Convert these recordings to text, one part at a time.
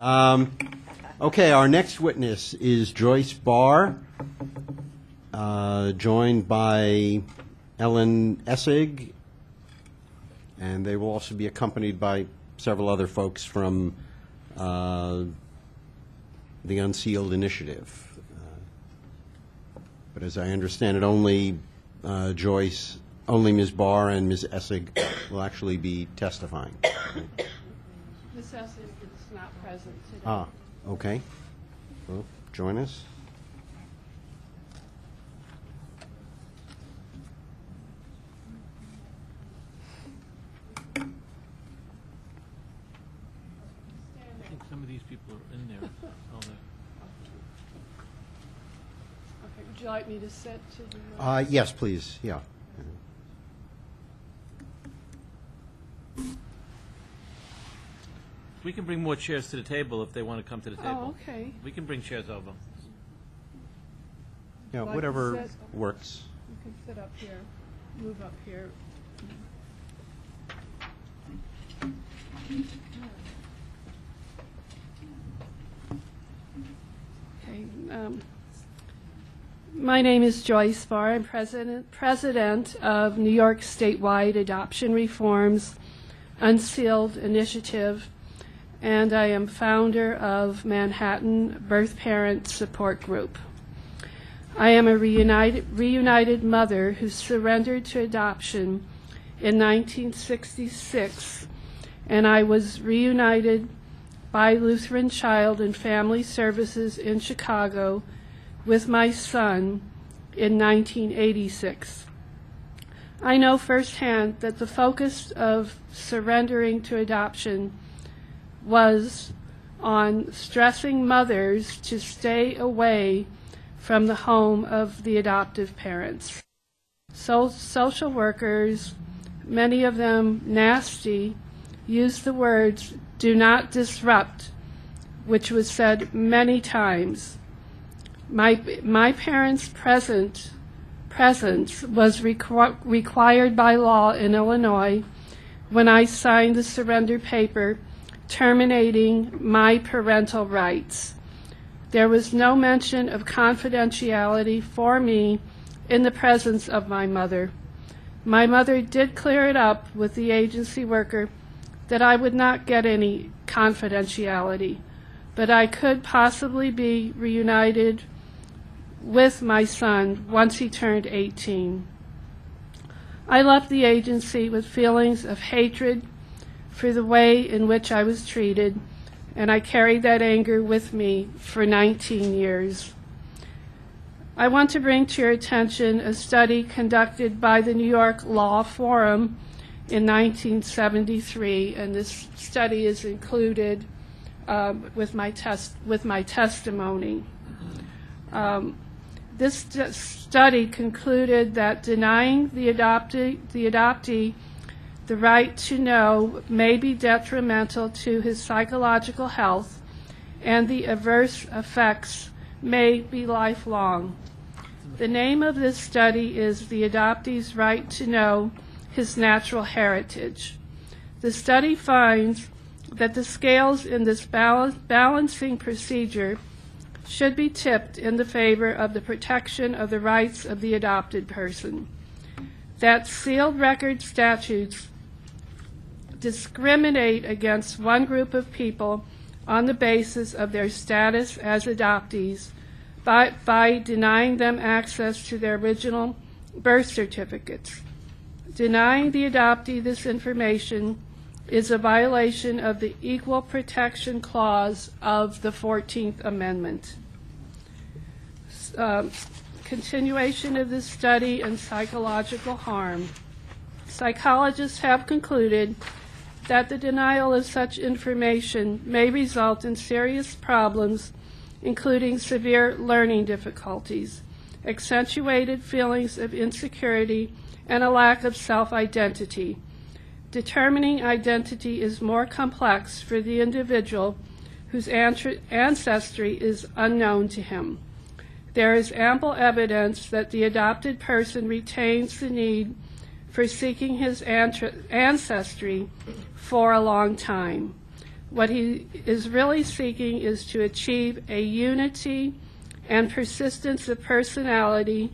Okay, our next witness is Joyce Bahr, joined by Ellen Essig, and they will also be accompanied by several other folks from the Unsealed Initiative. But as I understand it, only Joyce, only Ms. Bahr and Ms. Essig will actually be testifying. Ms. Essig is not present today. Ah, okay. Well, join us. I think some of these people are in there. Oh, there. Okay, would you like me to sit to the Yes, please, yeah. We can bring more chairs to the table if they want to come to the table. Oh, okay. We can bring chairs over. Yeah, Like whatever you said. works. You can sit up here, move up here. Okay. My name is Joyce Bahr. I'm president of New York Statewide Adoption Reform's Unsealed Initiative, and I am founder of Manhattan Birth Parent Support Group. I am a reunited mother who surrendered to adoption in 1966, and I was reunited by Lutheran Child and Family Services in Chicago with my son in 1986. I know firsthand that the focus of surrendering to adoption was on stressing mothers to stay away from the home of the adoptive parents. So social workers, many of them nasty, used the words, "do not disrupt," which was said many times. My parents' presence was required by law in Illinois when I signed the surrender paper terminating my parental rights. There was no mention of confidentiality for me in the presence of my mother. My mother did clear it up with the agency worker that I would not get any confidentiality, but I could possibly be reunited with my son once he turned 18. I left the agency with feelings of hatred for the way in which I was treated, and I carried that anger with me for 19 years. I want to bring to your attention a study conducted by the New York Law Forum in 1973, and this study is included with my testimony. This study concluded that denying the adoptee the right to know may be detrimental to his psychological health, and the adverse effects may be lifelong. The name of this study is The Adoptee's Right to Know His Natural Heritage. The study finds that the scales in this balancing procedure should be tipped in the favor of the protection of the rights of the adopted person. That sealed record statutes discriminate against one group of people on the basis of their status as adoptees by denying them access to their original birth certificates. Denying the adoptee this information is a violation of the Equal Protection Clause of the 14th Amendment. Continuation of this study and psychological harm. Psychologists have concluded that the denial of such information may result in serious problems, including severe learning difficulties, accentuated feelings of insecurity, and a lack of self-identity. Determining identity is more complex for the individual whose ancestry is unknown to him. There is ample evidence that the adopted person retains the need for seeking his ancestry for a long time. What he is really seeking is to achieve a unity and persistence of personality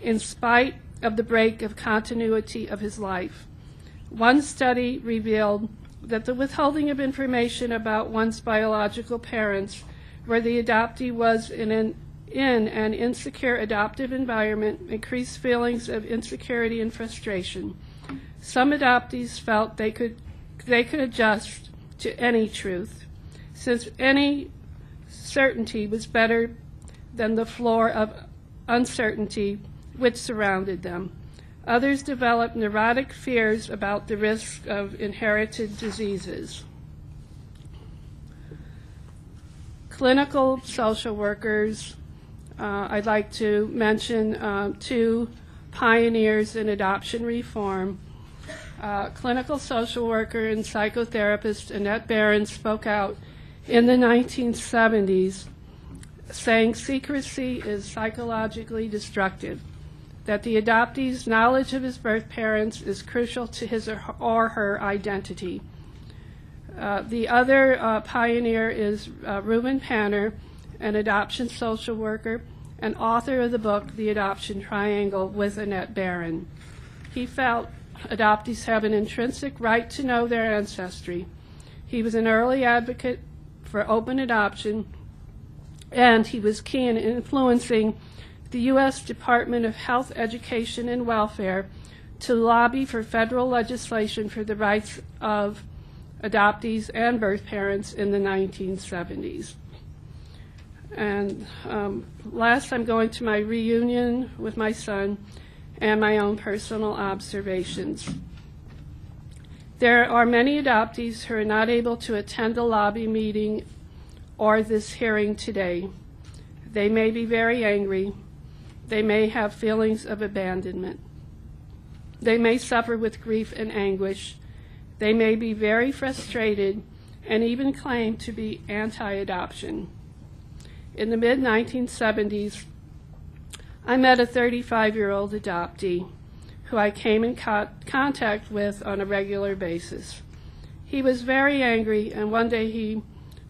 in spite of the break of continuity of his life. One study revealed that the withholding of information about one's biological parents, where the adoptee was in an insecure adoptive environment, increased feelings of insecurity and frustration. Some adoptees felt they could adjust to any truth, since any certainty was better than the floor of uncertainty which surrounded them. Others developed neurotic fears about the risk of inherited diseases. Clinical social workers, I'd like to mention two pioneers in adoption reform. Clinical social worker and psychotherapist Annette Barron spoke out in the 1970s, saying secrecy is psychologically destructive, that the adoptee's knowledge of his birth parents is crucial to his or her identity. The other pioneer is Reuben Panner, an adoption social worker and author of the book The Adoption Triangle with Annette Barron. He felt adoptees have an intrinsic right to know their ancestry. He was an early advocate for open adoption, and he was key in influencing the U.S. Department of Health, Education, and Welfare to lobby for federal legislation for the rights of adoptees and birth parents in the 1970s. And last, I'm going to my reunion with my son and my own personal observations. There are many adoptees who are not able to attend a lobby meeting or this hearing today. They may be very angry. They may have feelings of abandonment. They may suffer with grief and anguish. They may be very frustrated and even claim to be anti-adoption. In the mid-1970s, I met a 35-year-old adoptee who I came in contact with on a regular basis. He was very angry, and one day he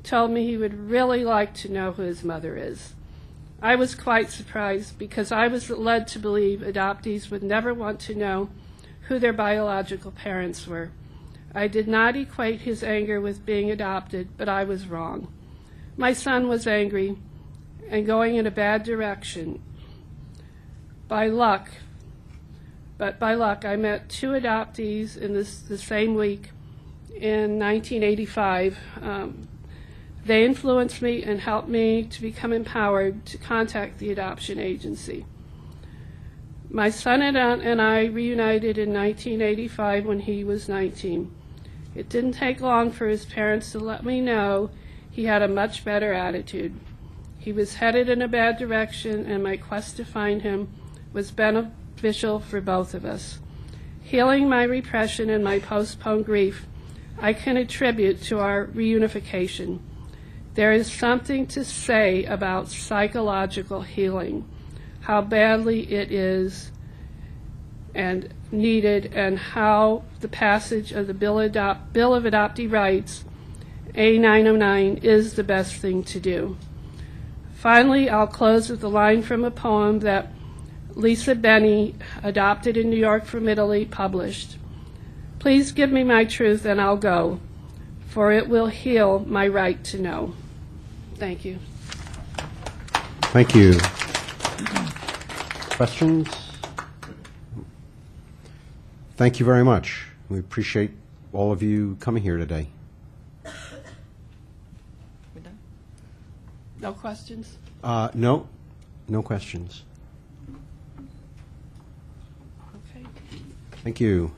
told me he would really like to know who his mother is. I was quite surprised because I was led to believe adoptees would never want to know who their biological parents were. I did not equate his anger with being adopted, but I was wrong. My son was angry and going in a bad direction. By luck, I met two adoptees in the same week in 1985. They influenced me and helped me to become empowered to contact the adoption agency. My son and I reunited in 1985 when he was 19. It didn't take long for his parents to let me know he had a much better attitude. He was headed in a bad direction, and my quest to find him was beneficial for both of us. Healing my repression and my postponed grief, I can attribute to our reunification. There is something to say about psychological healing, how badly it is and needed, and how the passage of the Bill of Adoptee Rights, A909, is the best thing to do. Finally, I'll close with a line from a poem that Lisa Benny, adopted in New York from Italy, published. Please give me my truth and I'll go, for it will heal my right to know. Thank you. Thank you. Questions? Thank you very much. We appreciate all of you coming here today. We're done? No questions? No questions. Okay. Thank you.